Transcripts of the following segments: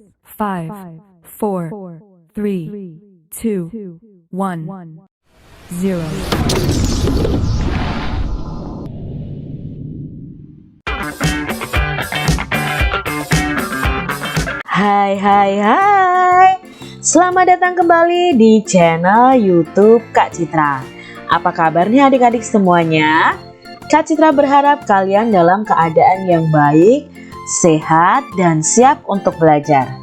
5, 4, 3, 2, 1, 0. Hai. Selamat datang kembali di channel YouTube Kak Citra. Apa kabarnya adik-adik semuanya? Kak Citra berharap kalian dalam keadaan yang baik, sehat, dan siap untuk belajar.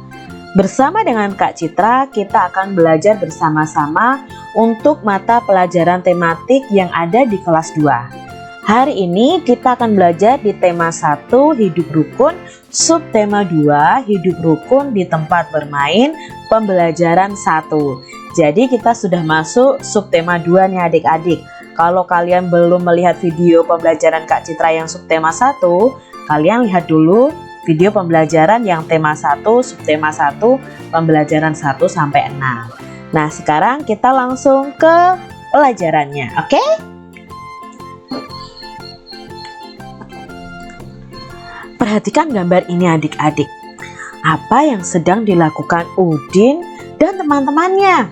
Bersama dengan Kak Citra, kita akan belajar bersama-sama untuk mata pelajaran tematik yang ada di kelas 2. Hari ini kita akan belajar di tema 1 hidup rukun, subtema 2 hidup rukun di tempat bermain, pembelajaran 1. Jadi kita sudah masuk subtema 2 nih adik-adik. Kalau kalian belum melihat video pembelajaran Kak Citra yang subtema 1, kalian lihat dulu video pembelajaran yang tema 1, subtema 1, pembelajaran 1 sampai 6. Nah, sekarang kita langsung ke pelajarannya, oke? Perhatikan gambar ini adik-adik. Apa yang sedang dilakukan Udin dan teman-temannya?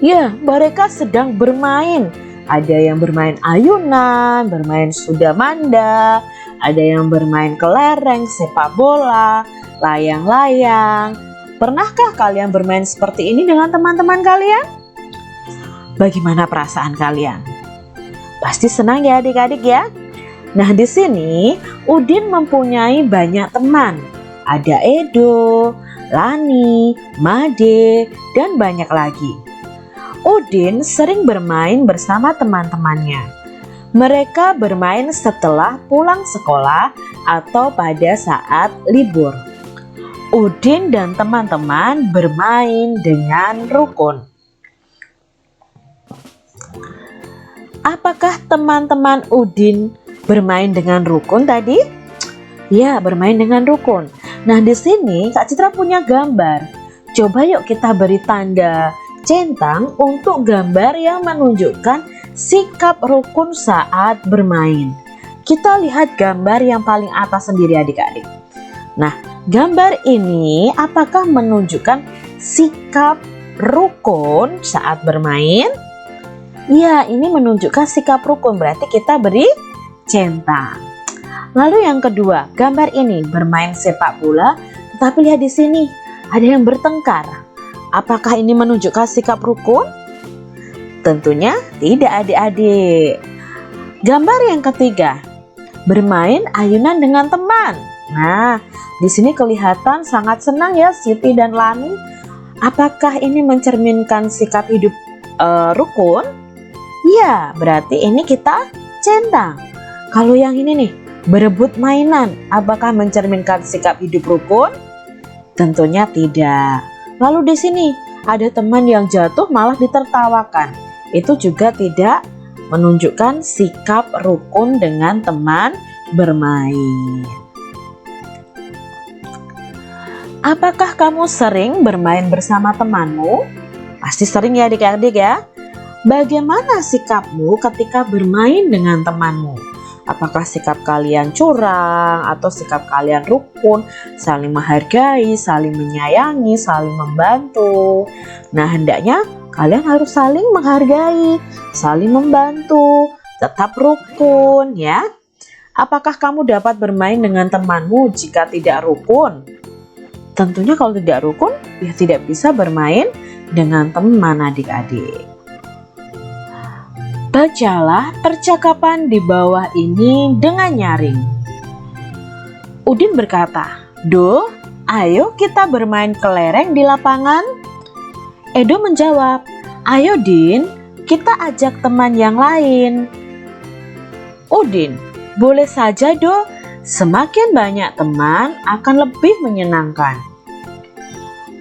Ya, mereka sedang bermain. Ada yang bermain ayunan, bermain sudamanda, ada yang bermain kelereng, sepak bola, layang-layang. Pernahkah kalian bermain seperti ini dengan teman-teman kalian? Bagaimana perasaan kalian? Pasti senang ya adik-adik ya? Nah, di sini Udin mempunyai banyak teman. Ada Edo, Lani, Made, dan banyak lagi. Udin sering bermain bersama teman-temannya. Mereka bermain setelah pulang sekolah atau pada saat libur. Udin dan teman-teman bermain dengan rukun. Apakah teman-teman Udin bermain dengan rukun tadi? Ya, bermain dengan rukun. Nah, di sini Kak Citra punya gambar. Coba yuk kita beri tanda centang untuk gambar yang menunjukkan sikap rukun saat bermain. Kita lihat gambar yang paling atas sendiri adik-adik. Nah, gambar ini apakah menunjukkan sikap rukun saat bermain? Ya, ini menunjukkan sikap rukun, berarti kita beri centang. Lalu yang kedua, gambar ini bermain sepak bola, tetapi lihat di sini ada yang bertengkar. Apakah ini menunjukkan sikap rukun? Tentunya tidak adik-adik. Gambar yang ketiga, bermain ayunan dengan teman. Nah, di sini kelihatan sangat senang ya Siti dan Lani. Apakah ini mencerminkan sikap hidup rukun? Ya, berarti ini kita centang. Kalau yang ini nih, berebut mainan, apakah mencerminkan sikap hidup rukun? Tentunya tidak. Lalu di sini ada teman yang jatuh malah ditertawakan. Itu juga tidak menunjukkan sikap rukun dengan teman bermain. Apakah kamu sering bermain bersama temanmu? Pasti sering ya adik-adik ya. Bagaimana sikapmu ketika bermain dengan temanmu? Apakah sikap kalian curang atau sikap kalian rukun, saling menghargai, saling menyayangi, saling membantu? Nah, hendaknya kalian harus saling menghargai, saling membantu, tetap rukun ya. Apakah kamu dapat bermain dengan temanmu jika tidak rukun? Tentunya kalau tidak rukun, ya tidak bisa bermain dengan teman adik-adik. Bacalah percakapan di bawah ini dengan nyaring. Udin berkata, "Do, ayo kita bermain kelereng di lapangan." Edo menjawab, "Ayo Din, kita ajak teman yang lain." Udin, "Boleh saja Do, semakin banyak teman akan lebih menyenangkan."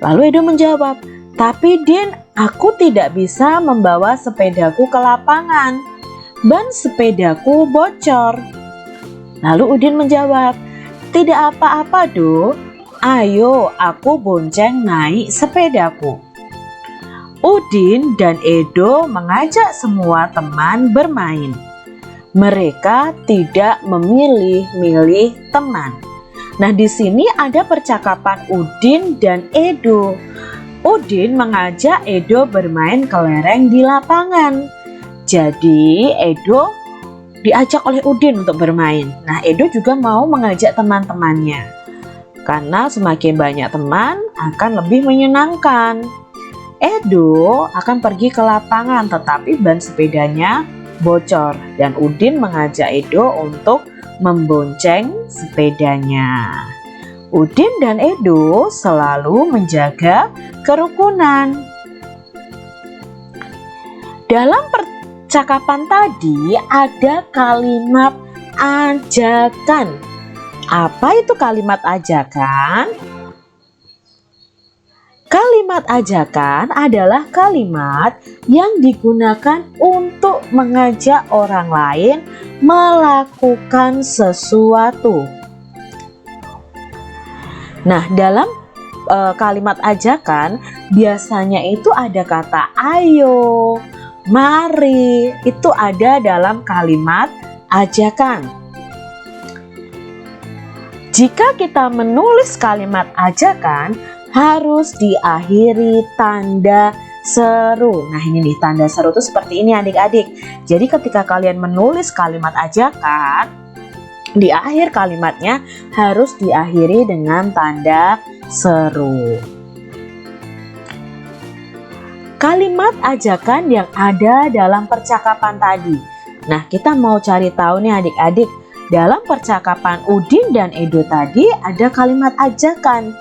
Lalu Edo menjawab, "Tapi Din, aku tidak bisa membawa sepedaku ke lapangan. Ban sepedaku bocor." Lalu Udin menjawab, "Tidak apa-apa Do, ayo aku bonceng naik sepedaku." Udin dan Edo mengajak semua teman bermain. Mereka tidak memilih-milih teman. Nah, di sini ada percakapan Udin dan Edo. Udin mengajak Edo bermain kelereng di lapangan. Jadi Edo diajak oleh Udin untuk bermain. Nah, Edo juga mau mengajak teman-temannya. Karena semakin banyak teman akan lebih menyenangkan. Edo akan pergi ke lapangan, tetapi ban sepedanya bocor dan Udin mengajak Edo untuk membonceng sepedanya. Udin dan Edo selalu menjaga kerukunan. Dalam percakapan tadi ada kalimat ajakan. Apa itu kalimat ajakan? Kalimat ajakan adalah kalimat yang digunakan untuk mengajak orang lain melakukan sesuatu. Nah, dalam kalimat ajakan biasanya itu ada kata ayo, mari, itu ada dalam kalimat ajakan. Jika kita menulis kalimat ajakan, harus diakhiri tanda seru. Nah, ini nih tanda seru itu seperti ini adik-adik. Jadi ketika kalian menulis kalimat ajakan, di akhir kalimatnya harus diakhiri dengan tanda seru. Kalimat ajakan yang ada dalam percakapan tadi. Nah, kita mau cari tahu nih adik-adik, dalam percakapan Udin dan Edo tadi ada kalimat ajakan.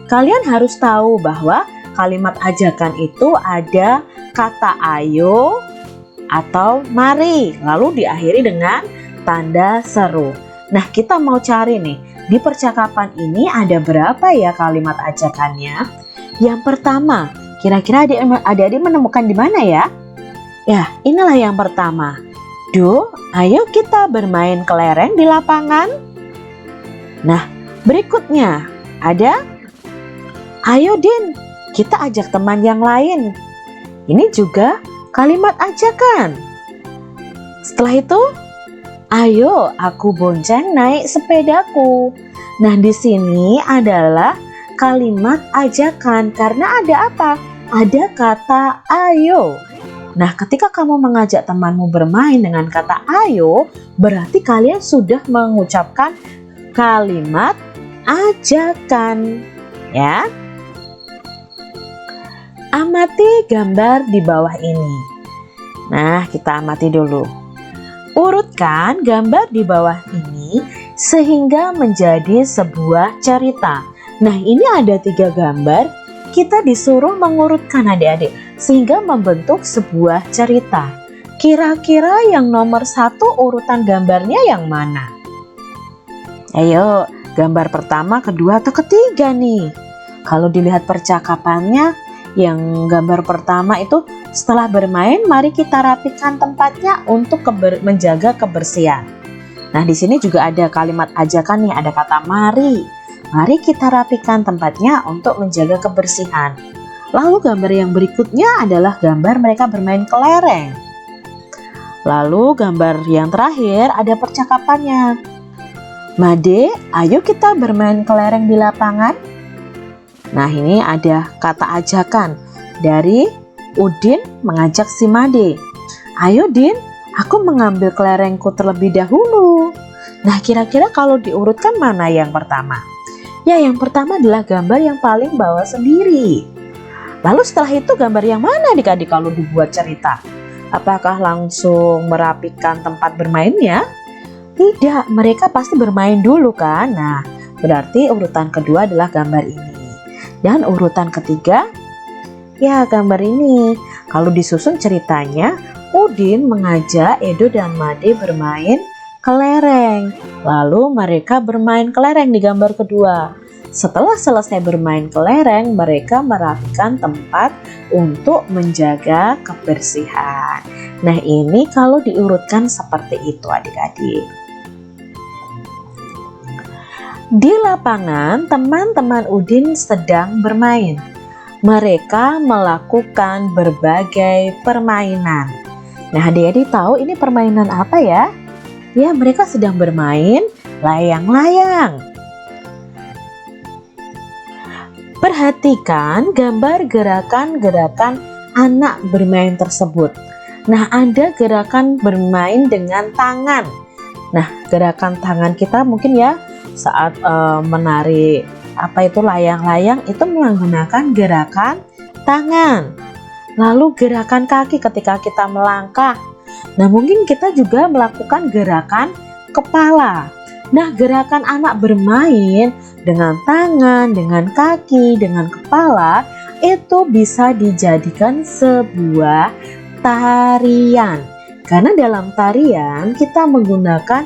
Kalian harus tahu bahwa kalimat ajakan itu ada kata ayo atau mari, lalu diakhiri dengan tanda seru. Nah, kita mau cari nih, di percakapan ini ada berapa ya kalimat ajakannya? Yang pertama, kira-kira adik-adik menemukan di mana ya? Ya, inilah yang pertama. Do, ayo kita bermain kelereng di lapangan. Nah, berikutnya ada ayo Din, kita ajak teman yang lain. Ini juga kalimat ajakan. Setelah itu, ayo aku bonceng naik sepedaku. Nah, di sini adalah kalimat ajakan karena ada apa? Ada kata ayo. Nah, ketika kamu mengajak temanmu bermain dengan kata ayo, berarti kalian sudah mengucapkan kalimat ajakan. Ya. Amati gambar di bawah ini. Nah, kita amati dulu. Urutkan gambar di bawah ini sehingga menjadi sebuah cerita. Nah, ini ada 3 gambar. Kita disuruh mengurutkan adik-adik sehingga membentuk sebuah cerita. Kira-kira yang nomor 1 urutan gambarnya yang mana? Ayo, gambar pertama, kedua, atau ketiga nih? Kalau dilihat percakapannya, yang gambar pertama itu setelah bermain, mari kita rapikan tempatnya untuk menjaga kebersihan. Nah, di sini juga ada kalimat ajakan nih, ada kata mari. Mari kita rapikan tempatnya untuk menjaga kebersihan. Lalu gambar yang berikutnya adalah gambar mereka bermain kelereng. Lalu gambar yang terakhir ada percakapannya. Made, ayo kita bermain kelereng di lapangan. Nah, ini ada kata ajakan dari Udin mengajak si Made. Ayo Din, aku mengambil kelerengku terlebih dahulu. Nah, kira-kira kalau diurutkan mana yang pertama? Ya, yang pertama adalah gambar yang paling bawah sendiri. Lalu setelah itu gambar yang mana adik-adik kalau dibuat cerita? Apakah langsung merapikan tempat bermainnya? Tidak, mereka pasti bermain dulu kan? Nah, berarti urutan kedua adalah gambar ini. Dan urutan ketiga, ya gambar ini. Kalau disusun ceritanya, Udin mengajak Edo dan Made bermain kelereng. Lalu mereka bermain kelereng di gambar kedua. Setelah selesai bermain kelereng, mereka merapikan tempat untuk menjaga kebersihan. Nah, ini kalau diurutkan seperti itu adik-adik. Di lapangan, teman-teman Udin sedang bermain. Mereka melakukan berbagai permainan. Nah, adik-adik tahu ini permainan apa ya? Ya, mereka sedang bermain layang-layang. Perhatikan gambar gerakan-gerakan anak bermain tersebut. Nah, ada gerakan bermain dengan tangan. Nah, gerakan tangan kita mungkin ya saat menarik layang-layang itu menggunakan gerakan tangan. Lalu gerakan kaki ketika kita melangkah. Nah, mungkin kita juga melakukan gerakan kepala. Nah, gerakan anak bermain dengan tangan, dengan kaki, dengan kepala itu bisa dijadikan sebuah tarian. Karena dalam tarian kita menggunakan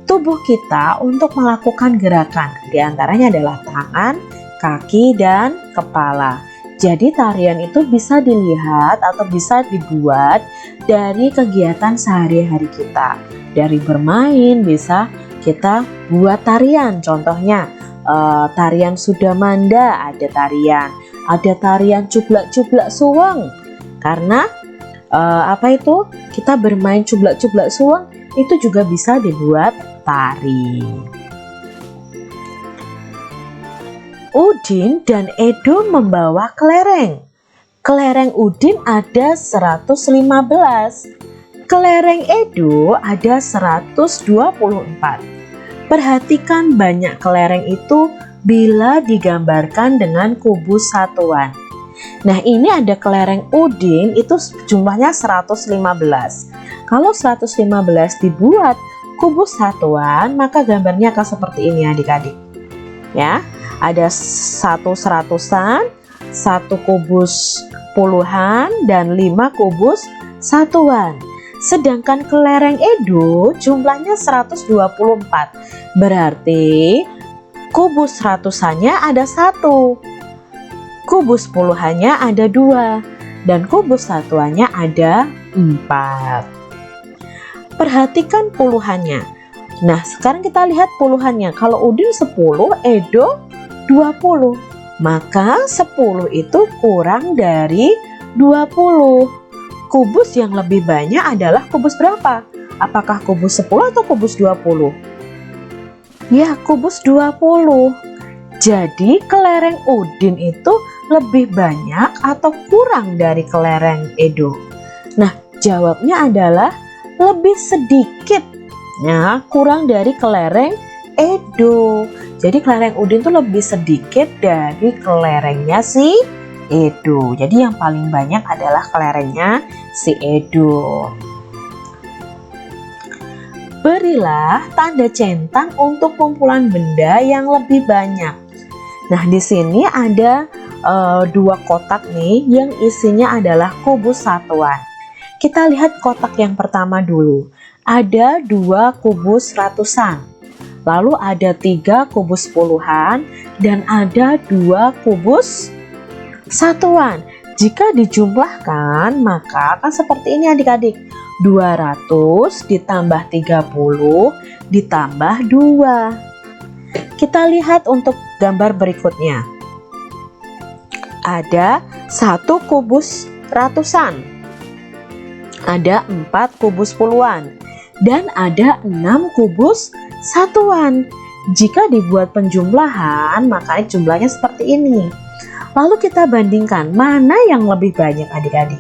tubuh kita untuk melakukan gerakan. Di antaranya adalah tangan, kaki, dan kepala. Jadi tarian itu bisa dilihat atau bisa dibuat dari kegiatan sehari-hari kita. Dari bermain bisa kita buat tarian. Contohnya tarian Sudamanda ada tarian cublak-cublak suweng. Karena kita bermain cublak-cublak suweng itu juga bisa dibuat tari. Udin dan Edo membawa kelereng. Kelereng Udin ada 115. Kelereng Edo ada 124. Perhatikan banyak kelereng itu bila digambarkan dengan kubus satuan. Nah, ini ada kelereng Udin itu jumlahnya 115. Kalau 115 dibuat kubus satuan, maka gambarnya akan seperti ini adik-adik. Ya, ada satu seratusan, satu kubus puluhan, dan 5 kubus satuan. Sedangkan kelereng Edo jumlahnya 124. Berarti kubus ratusannya ada 1, kubus puluhannya ada 2, dan kubus satuannya ada 4. Perhatikan puluhannya. Nah, sekarang kita lihat puluhannya. Kalau Udin 10, Edo 20. Maka 10 itu kurang dari 20. Kubus yang lebih banyak adalah kubus berapa? Apakah kubus 10 atau kubus 20? Ya, kubus 20. Jadi kelereng Udin itu lebih banyak atau kurang dari kelereng Edo? Nah, jawabnya adalah lebih sedikit. Ya, kurang dari kelereng Edo. Jadi kelereng Udin itu lebih sedikit dari kelerengnya si Edo. Jadi yang paling banyak adalah kelerengnya si Edo. Berilah tanda centang untuk kumpulan benda yang lebih banyak. Nah, di sini ada 2 kotak nih yang isinya adalah kubus satuan. Kita lihat kotak yang pertama dulu. Ada 2 kubus ratusan. Lalu ada 3 kubus puluhan dan ada 2 kubus satuan. Jika dijumlahkan maka akan seperti ini adik-adik. 200 ditambah 30 ditambah 2. Kita lihat untuk gambar berikutnya. Ada 1 kubus ratusan. Ada 4 kubus puluhan. Dan ada 6 kubus satuan. Jika dibuat penjumlahan maka jumlahnya seperti ini. Lalu kita bandingkan mana yang lebih banyak adik-adik?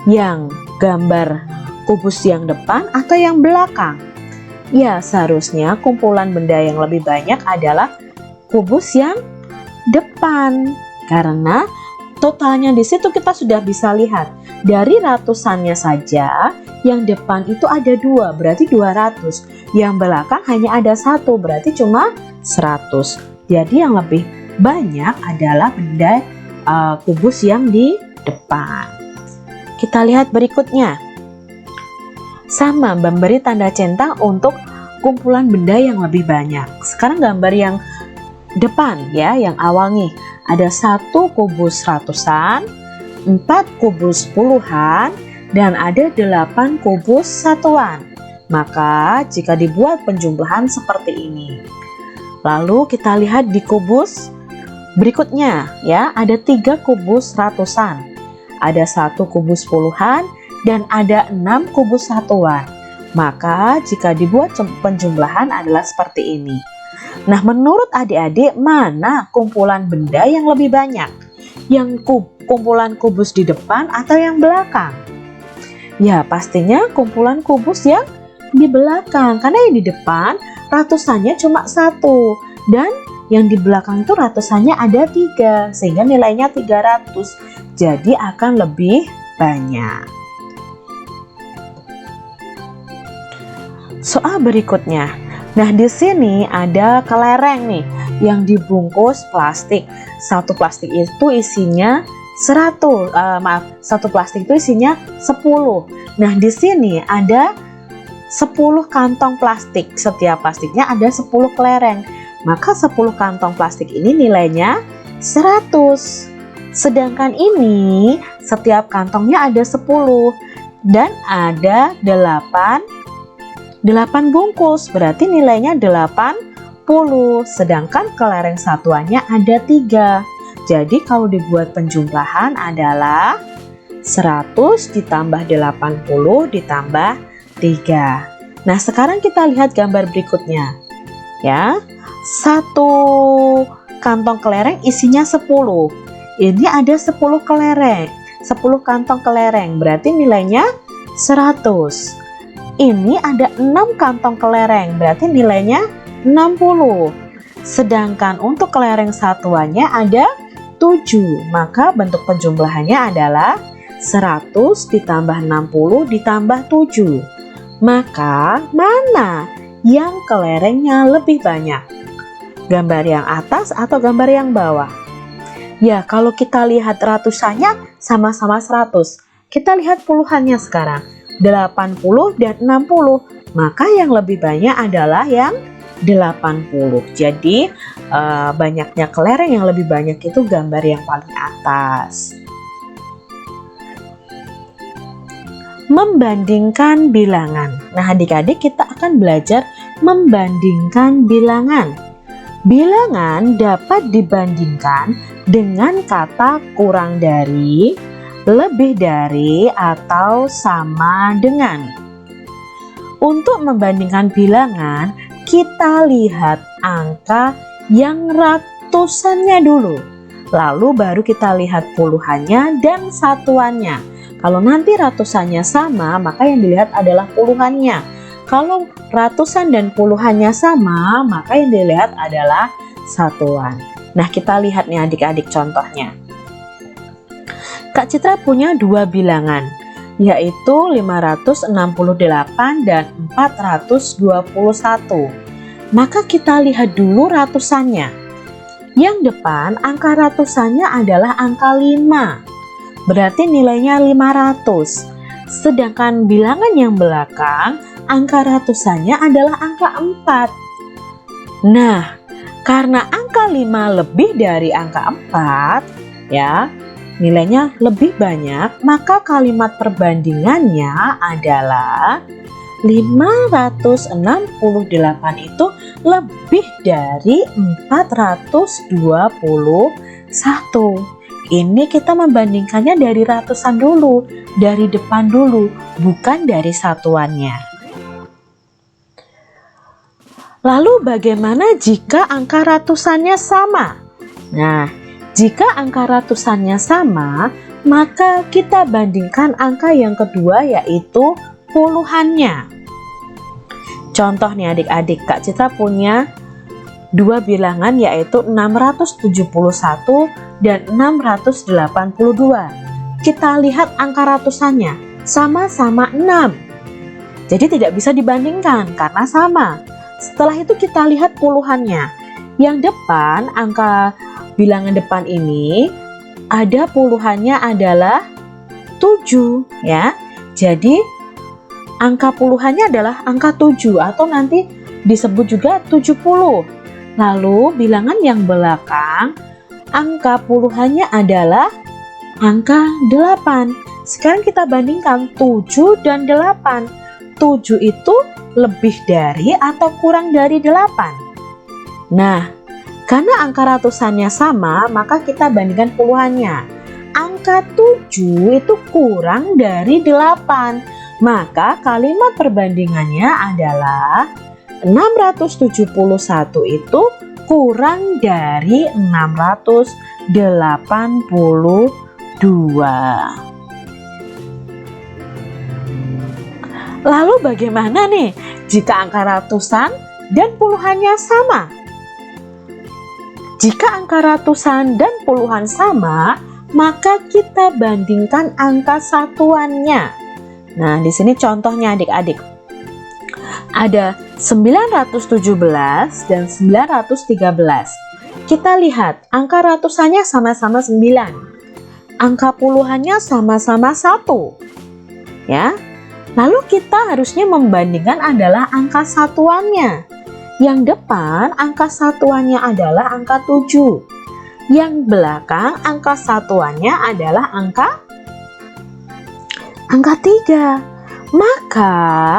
Yang gambar kubus yang depan atau yang belakang? Ya, seharusnya kumpulan benda yang lebih banyak adalah kubus yang depan. Karena totalnya di situ kita sudah bisa lihat. Dari ratusannya saja, yang depan itu ada 2, berarti 200. Yang belakang hanya ada 1, berarti cuma 100. Jadi yang lebih banyak adalah benda kubus yang di depan. Kita lihat berikutnya. Sama, memberi tanda centang untuk kumpulan benda yang lebih banyak. Sekarang gambar yang depan ya, yang awal nih. Ada 1 kubus ratusan, 4 kubus puluhan, dan ada 8 kubus satuan. Maka jika dibuat penjumlahan seperti ini. Lalu kita lihat di kubus berikutnya ya, ada 3 kubus ratusan, ada 1 kubus puluhan, dan ada 6 kubus satuan. Maka jika dibuat penjumlahan adalah seperti ini. Nah, menurut adik-adik, mana kumpulan benda yang lebih banyak? Yang kumpulan kubus di depan atau yang belakang? Ya, pastinya kumpulan kubus yang di belakang, karena yang di depan ratusannya cuma 1 dan yang di belakang itu ratusannya ada 3, sehingga nilainya 300. Jadi akan lebih banyak. Soal berikutnya. Nah, di sini ada kelereng nih yang dibungkus plastik. Satu plastik itu isinya 1 plastik itu isinya 10. Nah, di sini ada 10 kantong plastik. Setiap plastiknya ada 10 kelereng. Maka 10 kantong plastik ini nilainya 100. Sedangkan ini setiap kantongnya ada 10 dan ada 8 bungkus, berarti nilainya 80. Sedangkan kelereng satuannya ada 3. Jadi kalau dibuat penjumlahan adalah 100 ditambah 80 ditambah 3. Nah, sekarang kita lihat gambar berikutnya. Ya. 1 kantong kelereng isinya 10. Ini ada 10 kelereng, 10 kantong kelereng, berarti nilainya 100. Ini ada 6 kantong kelereng, berarti nilainya 60. Sedangkan untuk kelereng satuannya ada 7, maka bentuk penjumlahannya adalah 100 ditambah 60 ditambah 7. Maka mana yang kelerengnya lebih banyak? Gambar yang atas atau gambar yang bawah? Ya, kalau kita lihat ratusannya sama-sama 100. Kita lihat puluhannya sekarang. 80 dan 60. Maka yang lebih banyak adalah yang 80. Jadi banyaknya kelereng yang lebih banyak itu gambar yang paling atas. Membandingkan bilangan. Nah, adik-adik, kita akan belajar membandingkan bilangan. Bilangan dapat dibandingkan dengan kata kurang dari, lebih dari, atau sama dengan. Untuk membandingkan bilangan, kita lihat angka yang ratusannya dulu. Lalu baru kita lihat puluhannya dan satuannya. Kalau nanti ratusannya sama, maka yang dilihat adalah puluhannya. Kalau ratusan dan puluhannya sama, maka yang dilihat adalah satuan. Nah, kita lihat nih adik-adik contohnya. Kak Citra punya 2 bilangan, yaitu 568 dan 421. Maka kita lihat dulu ratusannya. Yang depan angka ratusannya adalah angka 5, berarti nilainya 500. Sedangkan bilangan yang belakang, angka ratusannya adalah angka 4. Nah, karena angka 5 lebih dari angka 4, ya, nilainya lebih banyak, maka kalimat perbandingannya adalah 568 itu lebih dari 421. Ini kita membandingkannya dari ratusan dulu, dari depan dulu, bukan dari satuannya. Lalu bagaimana jika angka ratusannya sama? Nah, jika angka ratusannya sama, maka kita bandingkan angka yang kedua, yaitu puluhannya. Contoh nih adik-adik, Kak Citra punya 2 bilangan, yaitu 671 dan 682. Kita lihat angka ratusannya, sama-sama 6. Jadi tidak bisa dibandingkan karena sama. Setelah itu kita lihat puluhannya. Yang depan, angka bilangan depan ini ada puluhannya adalah 7, ya. Jadi angka puluhannya adalah angka 7 atau nanti disebut juga 70. Lalu bilangan yang belakang, angka puluhannya adalah angka 8. Sekarang kita bandingkan 7 dan 8. 7 itu lebih dari atau kurang dari 8? Nah, karena angka ratusannya sama, maka kita bandingkan puluhannya. Angka 7 itu kurang dari 8. Maka kalimat perbandingannya adalah 671 itu kurang dari 682. Lalu bagaimana nih jika angka ratusan dan puluhannya sama? Jika angka ratusan dan puluhan sama, maka kita bandingkan angka satuannya. Nah, di sini contohnya adik-adik. Ada 917 dan 913. Kita lihat angka ratusannya sama-sama 9. Angka puluhannya sama-sama 1. Ya. Lalu kita harusnya membandingkan adalah angka satuannya. Yang depan angka satuannya adalah angka 7. Yang belakang angka satuannya adalah angka 3. Maka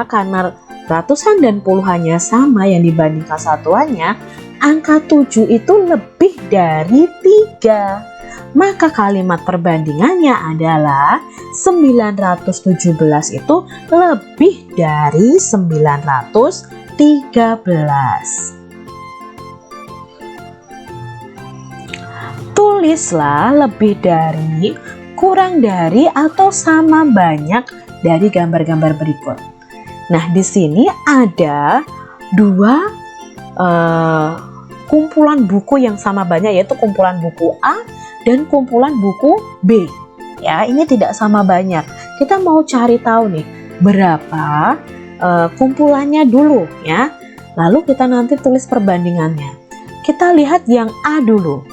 karena ratusan dan puluhannya sama yang dibandingkan satuannya, angka 7 itu lebih dari 3. Maka kalimat perbandingannya adalah 917 itu lebih dari 913. Tulislah lebih dari, kurang dari, atau sama banyak dari gambar-gambar berikut. Nah, di sini ada dua kumpulan buku yang sama banyak, yaitu kumpulan buku A dan kumpulan buku B. Ya, ini tidak sama banyak. Kita mau cari tahu nih berapa kumpulannya dulu ya. Lalu kita nanti tulis perbandingannya. Kita lihat yang A dulu.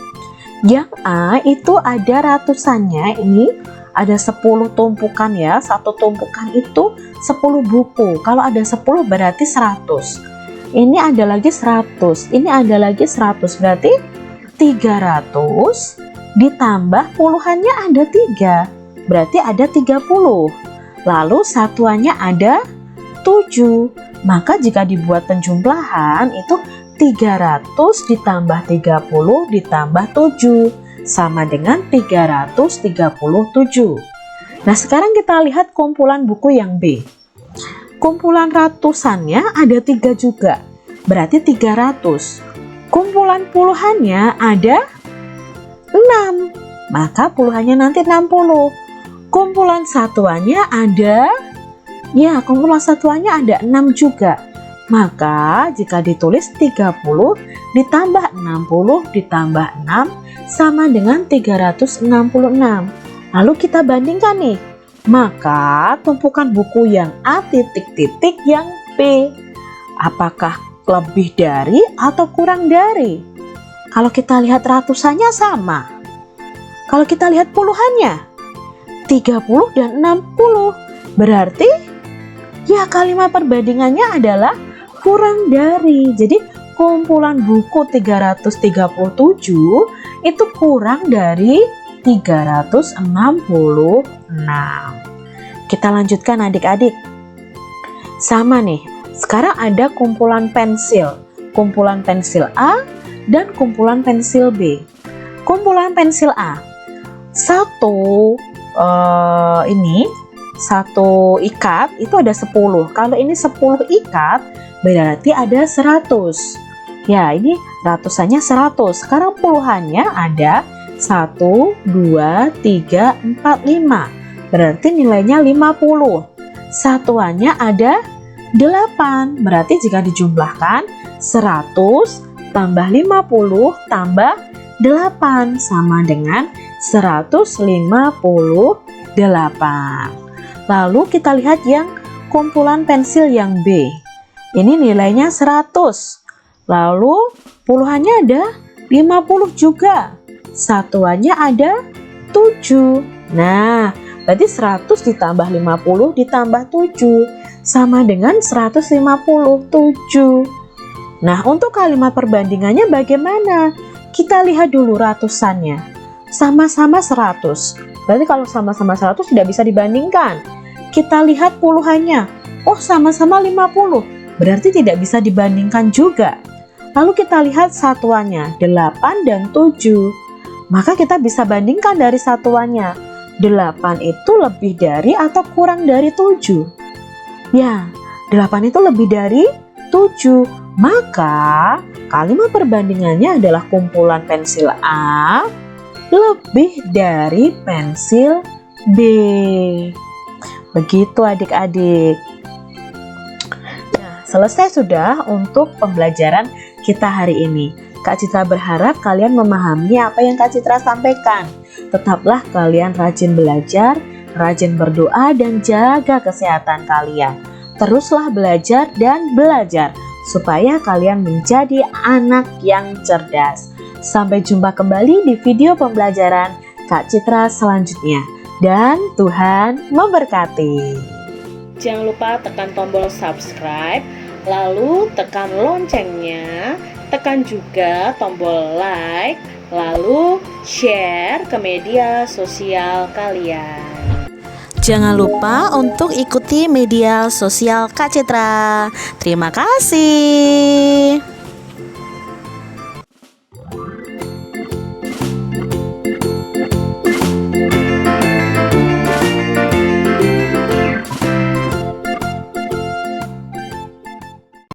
Yang A itu ada ratusannya, ini ada 10 tumpukan ya. Satu tumpukan itu 10 buku. Kalau ada 10 berarti 100. Ini ada lagi 100, ini ada lagi 100, berarti 300 ditambah puluhannya ada 3, berarti ada 30. Lalu satuannya ada 7. Maka jika dibuat penjumlahan itu 300 ditambah 30 ditambah 7 sama dengan 337. Nah, sekarang kita lihat kumpulan buku yang B. Kumpulan ratusannya ada 3 juga, berarti 300. Kumpulan puluhannya ada 6, maka puluhannya nanti 60. Kumpulan satuannya ada, ya kumpulan satuannya ada 6 juga. Maka jika ditulis 30 ditambah 60 ditambah 6 sama dengan 366. Lalu kita bandingkan nih. Maka tumpukan buku yang A titik-titik yang B, apakah lebih dari atau kurang dari? Kalau kita lihat ratusannya sama. Kalau kita lihat puluhannya 30 dan 60. Berarti ya kalimat perbandingannya adalah kurang dari. Jadi kumpulan buku 337 itu kurang dari 366. Kita lanjutkan adik-adik. Sama nih, sekarang ada kumpulan pensil. Kumpulan pensil A dan kumpulan pensil B. Kumpulan pensil A. Satu ikat itu ada 10. Kalau ini 10 ikat berarti ada 100. Ya, ini ratusannya 100. Sekarang puluhannya ada 1, 2, 3, 4, 5. Berarti nilainya 50. Satuannya ada 8. Berarti jika dijumlahkan 100 tambah 50 tambah 8 sama dengan 158. Lalu kita lihat yang kumpulan pensil yang B. Ini nilainya 100. Lalu puluhannya ada 50 juga. Satuannya ada 7. Nah, berarti 100 ditambah 50 ditambah 7 sama dengan 157. Nah, untuk kalimat perbandingannya bagaimana? Kita lihat dulu ratusannya. Sama-sama 100. Berarti kalau sama-sama 100 tidak bisa dibandingkan. Kita lihat puluhannya. Oh, sama-sama 50. Berarti tidak bisa dibandingkan juga. Lalu kita lihat satuannya, 8 dan 7. Maka kita bisa bandingkan dari satuannya. 8 itu lebih dari atau kurang dari 7? Ya, 8 itu lebih dari 7, maka kalimat perbandingannya adalah kumpulan pensil A lebih dari pensil B. Begitu adik-adik. Nah, selesai sudah untuk pembelajaran kita hari ini. Kak Citra berharap kalian memahami apa yang Kak Citra sampaikan. Tetaplah kalian rajin belajar, rajin berdoa, dan jaga kesehatan kalian. Teruslah belajar dan belajar supaya kalian menjadi anak yang cerdas. Sampai jumpa kembali di video pembelajaran Kak Citra selanjutnya. Dan Tuhan memberkati. Jangan lupa tekan tombol subscribe, lalu tekan loncengnya, tekan juga tombol like, lalu share ke media sosial kalian. Jangan lupa untuk ikuti media sosial Kak Citra. Terima kasih.